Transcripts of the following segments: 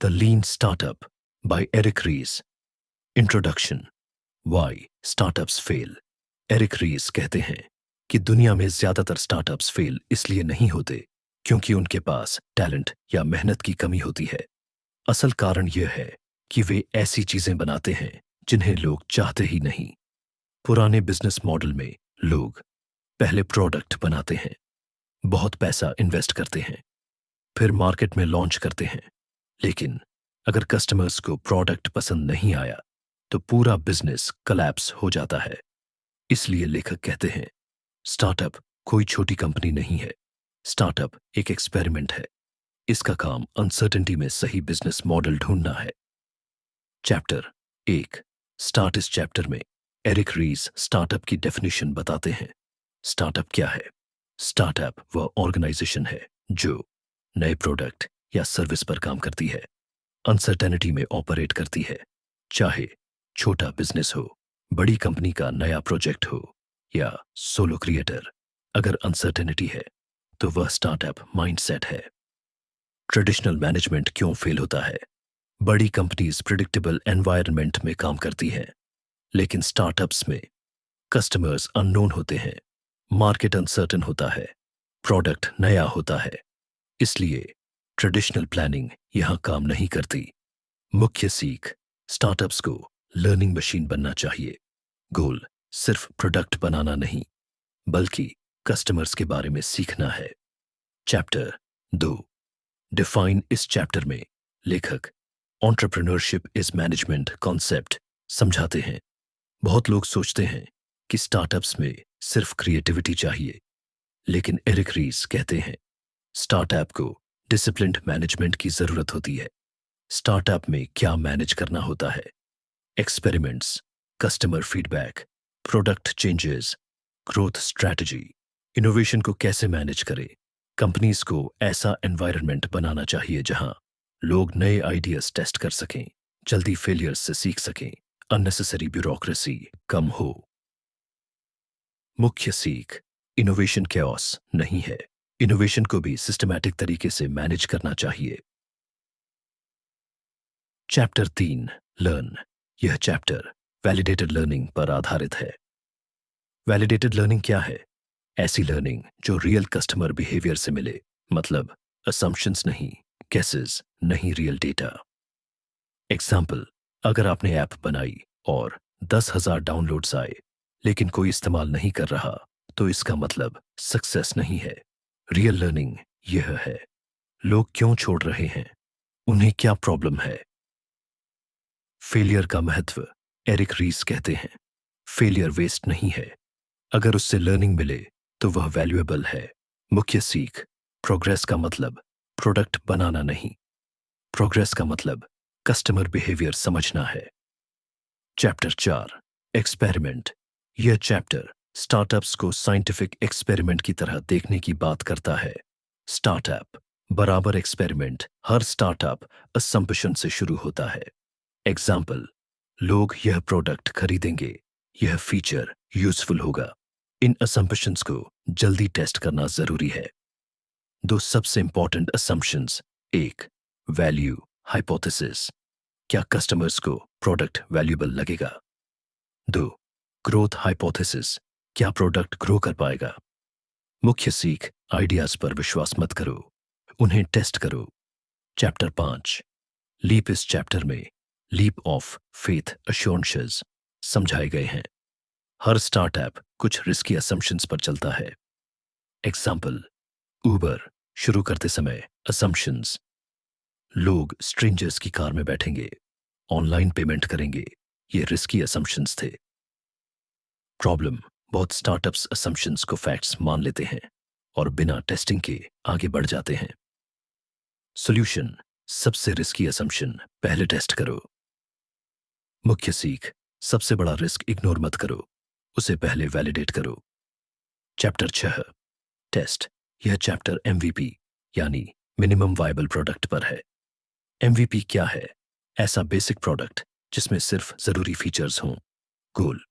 The Lean Startup by Eric Ries. Introduction. Why Startups Fail. Eric Ries कहते हैं कि दुनिया में ज्यादातर स्टार्टअप्स फेल इसलिए नहीं होते क्योंकि उनके पास टैलेंट या मेहनत की कमी होती है। असल कारण यह है कि वे ऐसी चीजें बनाते हैं जिन्हें लोग चाहते ही नहीं। पुराने बिजनेस मॉडल में लोग पहले प्रोडक्ट बनाते हैं, बहुत पैसा इन्वेस्ट करते हैं, फिर मार्केट में लॉन्च करते हैं, लेकिन अगर कस्टमर्स को प्रोडक्ट पसंद नहीं आया तो पूरा बिजनेस कोलैप्स हो जाता है। इसलिए लेखक कहते हैं स्टार्टअप कोई छोटी कंपनी नहीं है, स्टार्टअप एक एक्सपेरिमेंट है। इसका काम अनसर्टेनिटी में सही बिजनेस मॉडल ढूंढना है। चैप्टर 1। स्टार्ट। इस चैप्टर में एरिक रीस स्टार्टअप की डेफिनेशन बताते हैं। स्टार्टअप क्या है? स्टार्टअप वह ऑर्गेनाइजेशन है जो नए प्रोडक्ट या सर्विस पर काम करती है, अनसर्टेनिटी में ऑपरेट करती है। चाहे छोटा बिजनेस हो, बड़ी कंपनी का नया प्रोजेक्ट हो या सोलो क्रिएटर, अगर अनसर्टेनिटी है तो वह स्टार्टअप माइंडसेट है। ट्रेडिशनल मैनेजमेंट क्यों फेल होता है? बड़ी कंपनीज प्रिडिक्टेबल एनवायरनमेंट में काम करती हैं, लेकिन स्टार्टअप्स में कस्टमर्स अननोन होते हैं, मार्केट अनसर्टेन होता है, प्रोडक्ट नया होता है। इसलिए ट्रेडिशनल प्लानिंग यहां काम नहीं करती। मुख्य सीख, स्टार्टअप्स को लर्निंग मशीन बनना चाहिए। गोल सिर्फ प्रोडक्ट बनाना नहीं, बल्कि कस्टमर्स के बारे में सीखना है। चैप्टर 2। डिफाइन। इस चैप्टर में लेखक एंटरप्रेन्योरशिप इज मैनेजमेंट कॉन्सेप्ट समझाते हैं। बहुत लोग सोचते हैं कि स्टार्टअप्स में सिर्फ क्रिएटिविटी चाहिए, लेकिन एरिक रीस कहते हैं स्टार्टअप को डिसिप्लिन्ड मैनेजमेंट की जरूरत होती है। स्टार्टअप में क्या मैनेज करना होता है? Experiments, customer feedback, product changes, growth strategy. Innovation को कैसे मैनेज करें? कंपनीज को ऐसा एनवायरनमेंट बनाना चाहिए जहां लोग नए आइडियाज टेस्ट कर सकें, जल्दी फेलियर्स से सीख सकें, अननेसेसरी ब्यूरोक्रेसी कम हो। मुख्य सीख, इनोवेशन कैओस नहीं है, इनोवेशन को भी सिस्टमैटिक तरीके से मैनेज करना चाहिए। चैप्टर 3। लर्न। यह चैप्टर वैलिडेटेड लर्निंग पर आधारित है। वैलिडेटेड लर्निंग क्या है? ऐसी लर्निंग जो रियल कस्टमर बिहेवियर से मिले, मतलब असम्पशंस नहीं, गेसेस नहीं, रियल डेटा। एग्जाम्पल, अगर आपने ऐप बनाई और 10,000 डाउनलोड्स आए लेकिन कोई इस्तेमाल नहीं कर रहा तो इसका मतलब सक्सेस नहीं है। रियल लर्निंग यह है लोग क्यों छोड़ रहे हैं, उन्हें क्या प्रॉब्लम है। फेलियर का महत्व। एरिक रीस कहते हैं फेलियर वेस्ट नहीं है, अगर उससे लर्निंग मिले तो वह वैल्यूएबल है। मुख्य सीख, प्रोग्रेस का मतलब प्रोडक्ट बनाना नहीं, प्रोग्रेस का मतलब कस्टमर बिहेवियर समझना है। चैप्टर 4। एक्सपेरिमेंट। यह चैप्टर स्टार्टअप्स को साइंटिफिक एक्सपेरिमेंट की तरह देखने की बात करता है। स्टार्टअप बराबर एक्सपेरिमेंट। हर स्टार्टअप असम्पशन से शुरू होता है। एग्जाम्पल, लोग यह प्रोडक्ट खरीदेंगे, यह फीचर यूजफुल होगा। इन असम्पशंस को जल्दी टेस्ट करना जरूरी है। दो सबसे इंपॉर्टेंट असम्पशंस। एक, वैल्यू हाइपोथेसिस, क्या कस्टमर्स को प्रोडक्ट वैल्यूएबल लगेगा। दो, ग्रोथ हाइपोथेसिस, क्या प्रोडक्ट ग्रो कर पाएगा। मुख्य सीख, आइडियाज पर विश्वास मत करो, उन्हें टेस्ट करो। चैप्टर 5। लीप। इस चैप्टर में लीप ऑफ फेथ अश्योरेंसेस समझाए गए हैं। हर स्टार्टअप कुछ रिस्की असम्पशंस पर चलता है। एग्जाम्पल, उबर शुरू करते समय असम्पशंस, लोग स्ट्रेंजर्स की कार में बैठेंगे, ऑनलाइन पेमेंट करेंगे, ये रिस्की असम्पशंस थे। प्रॉब्लम, बहुत स्टार्टअप्स असम्पशंस को फैक्ट्स मान लेते हैं और बिना टेस्टिंग के आगे बढ़ जाते हैं। सॉल्यूशन, सबसे रिस्की असम्पशन पहले टेस्ट करो। मुख्य सीख, सबसे बड़ा रिस्क इग्नोर मत करो, उसे पहले वैलिडेट करो। चैप्टर 6। टेस्ट। यह चैप्टर MVP यानी मिनिमम वायबल प्रोडक्ट पर है। MVP क्या है? ऐसा बेसिक प्रोडक्ट जिसमें सिर्फ जरूरी फीचर्स हों। गोल,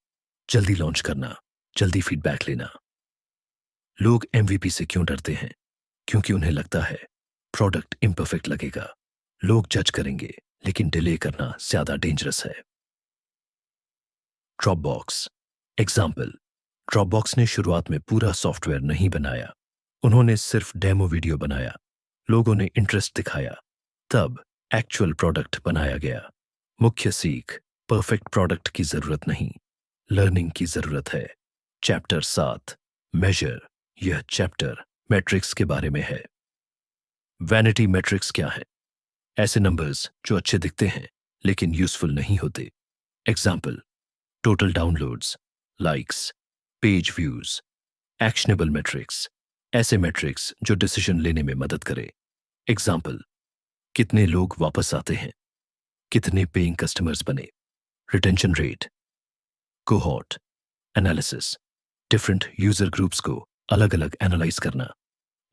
जल्दी लॉन्च करना, जल्दी फीडबैक लेना। लोग MVP से क्यों डरते हैं? क्योंकि उन्हें लगता है प्रोडक्ट इम्परफेक्ट लगेगा, लोग जज करेंगे, लेकिन डिले करना ज्यादा डेंजरस है। Dropbox example. ड्रॉपबॉक्स ने शुरुआत में पूरा सॉफ्टवेयर नहीं बनाया, उन्होंने सिर्फ डेमो वीडियो बनाया, लोगों ने इंटरेस्ट दिखाया, तब एक्चुअल प्रोडक्ट बनाया गया। मुख्य सीख, परफेक्ट प्रोडक्ट की जरूरत नहीं, लर्निंग की जरूरत है। Chapter 7 measure. यह चैप्टर मैट्रिक्स के बारे में है। वैनिटी मैट्रिक्स क्या है? ऐसे नंबर्स जो अच्छे दिखते हैं लेकिन यूजफुल नहीं होते। Example, total downloads, likes, page views. Actionable matrix, ऐसे मैट्रिक्स जो डिसीजन लेने में मदद करे। एग्जाम्पल, कितने लोग वापस आते हैं, कितने पेइंग कस्टमर्स बने। Retention rate. Cohort analysis, different user groups को अलग अलग एनालाइज करना,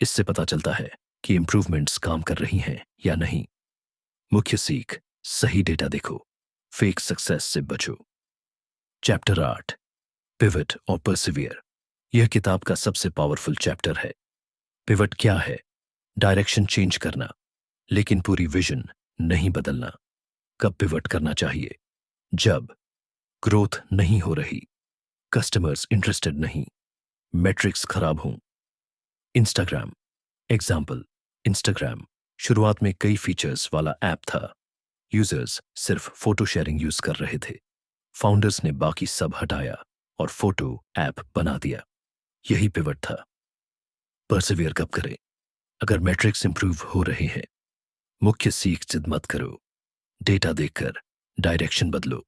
इससे पता चलता है कि इंप्रूवमेंट्स काम कर रही हैं या नहीं। मुख्य सीख, सही डेटा देखो, फेक सक्सेस से बचो। चैप्टर 8 पिवट और परसिवियर। यह किताब का सबसे पावरफुल चैप्टर है। पिवट क्या है? डायरेक्शन चेंज करना, लेकिन पूरी विजन नहीं बदलना। कब पिवट करना चाहिए? जब ग्रोथ नहीं हो रही, कस्टमर्स इंटरेस्टेड नहीं, मैट्रिक्स खराब हों। Instagram example. इंस्टाग्राम शुरुआत में कई फीचर्स वाला ऐप था, यूजर्स सिर्फ फोटो शेयरिंग यूज कर रहे थे, फाउंडर्स ने बाकी सब हटाया और फोटो ऐप बना दिया। यही पिवट था। परसिवियर कब करें? अगर मैट्रिक्स इंप्रूव हो रहे हैं। मुख्य सीख, जिद मत करो, डेटा देखकर डायरेक्शन बदलो।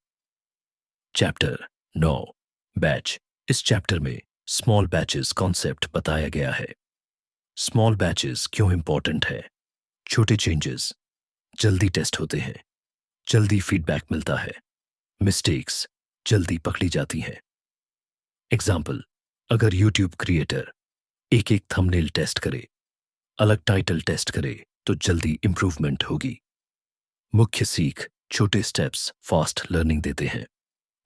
Chapter 9 batch. इस चैप्टर में स्मॉल बैचेस कॉन्सेप्ट बताया गया है। स्मॉल बैचेस क्यों इंपॉर्टेंट है? छोटे चेंजेस जल्दी टेस्ट होते हैं, जल्दी फीडबैक मिलता है, मिस्टेक्स जल्दी पकड़ी जाती हैं। एग्जाम्पल, अगर यूट्यूब क्रिएटर एक एक थंबनेल टेस्ट करे, अलग टाइटल टेस्ट करे, तो जल्दी इंप्रूवमेंट होगी। मुख्य सीख, छोटे स्टेप्स फास्ट लर्निंग देते हैं।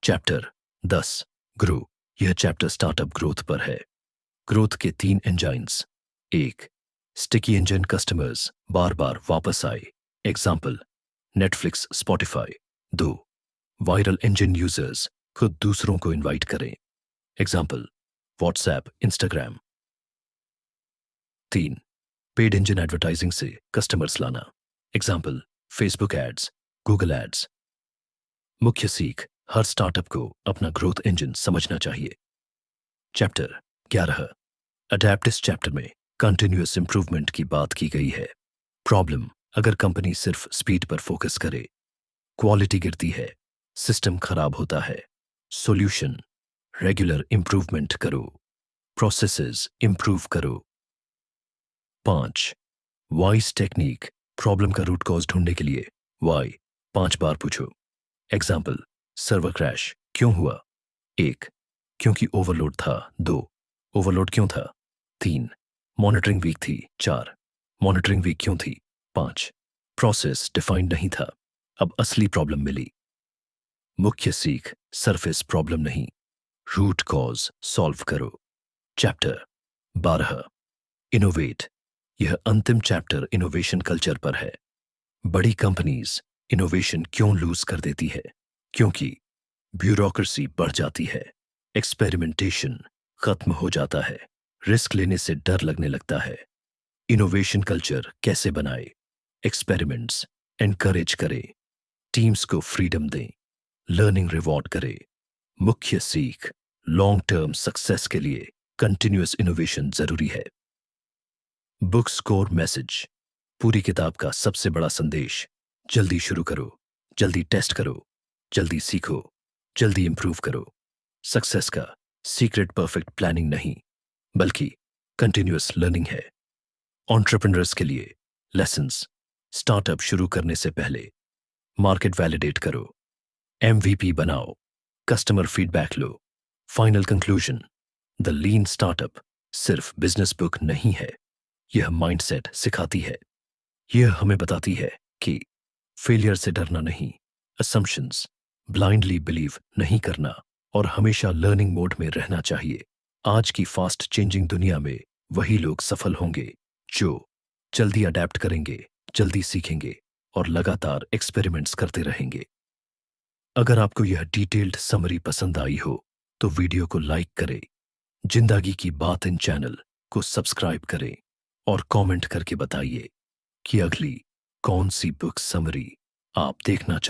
Chapter 10 grow. यह चैप्टर स्टार्टअप ग्रोथ पर है। ग्रोथ के 3 इंजाइन्स। 1 स्टिकी इंजन, कस्टमर्स बार बार वापस आए। Example, Netflix, Spotify. 2 viral engine, users खुद दूसरों को इनवाइट करें। Example, WhatsApp, Instagram. 3 paid engine, advertising से कस्टमर्स लाना। Example, Facebook ads, Google ads. मुख्य सीख, हर स्टार्टअप को अपना ग्रोथ इंजन समझना चाहिए। Chapter 11 adapt. इस चैप्टर में कंटिन्यूअस इंप्रूवमेंट की बात की गई है। प्रॉब्लम, अगर कंपनी सिर्फ स्पीड पर फोकस करे, क्वालिटी गिरती है, सिस्टम खराब होता है। सॉल्यूशन, रेगुलर इंप्रूवमेंट करो, प्रोसेसेस इंप्रूव करो। 5 वाइज टेक्निक। प्रॉब्लम का रूट कॉज ढूंढने के लिए वाई 5 बार पूछो। एग्जाम्पल, सर्वर क्रैश क्यों हुआ? 1 क्योंकि ओवरलोड था। 2 ओवरलोड क्यों था? 3 मॉनिटरिंग वीक थी। 4 मॉनिटरिंग वीक क्यों थी? 5 प्रोसेस डिफाइंड नहीं था, अब असली प्रॉब्लम मिली। मुख्य सीख, सरफेस प्रॉब्लम नहीं, रूट कॉज सॉल्व करो। Chapter 12 innovate. यह अंतिम चैप्टर इनोवेशन कल्चर पर है। बड़ी कंपनीज इनोवेशन क्यों लूज कर देती है? क्योंकि ब्यूरोक्रेसी बढ़ जाती है, एक्सपेरिमेंटेशन खत्म हो जाता है, रिस्क लेने से डर लगने लगता है। इनोवेशन कल्चर कैसे बनाए? एक्सपेरिमेंट्स एनकरेज करें, टीम्स को फ्रीडम दें, लर्निंग रिवॉर्ड करें। मुख्य सीख, लॉन्ग टर्म सक्सेस के लिए कंटिन्यूअस इनोवेशन जरूरी है। Book score message. पूरी किताब का सबसे बड़ा संदेश, जल्दी शुरू करो, जल्दी टेस्ट करो, जल्दी सीखो, जल्दी इंप्रूव करो। सक्सेस का सीक्रेट परफेक्ट प्लानिंग नहीं, बल्कि कंटिन्यूअस लर्निंग है। एंटरप्रेन्योर्स के लिए लेसन्स। स्टार्टअप शुरू करने से पहले मार्केट वैलिडेट करो, एमवीपी बनाओ, customer feedback low. Final conclusion, the lean startup सिर्फ बिजनेस बुक नहीं है, यह माइंडसेट सिखाती है। यह हमें बताती है कि फेलियर से डरना नहीं, असम्पशंस ब्लाइंडली बिलीव नहीं करना और हमेशा लर्निंग मोड में रहना चाहिए। आज की फास्ट चेंजिंग दुनिया में वही लोग सफल होंगे जो जल्दी अडेप्ट करेंगे, जल्दी सीखेंगे और लगातार एक्सपेरिमेंट्स करते रहेंगे। अगर आपको यह डिटेल्ड समरी पसंद आई हो तो वीडियो को लाइक करें, जिंदगी की बात इन चैनल को सब्सक्राइब करें और कमेंट करके बताइए कि अगली कौन सी बुक समरी आप देखना चाहते हैं।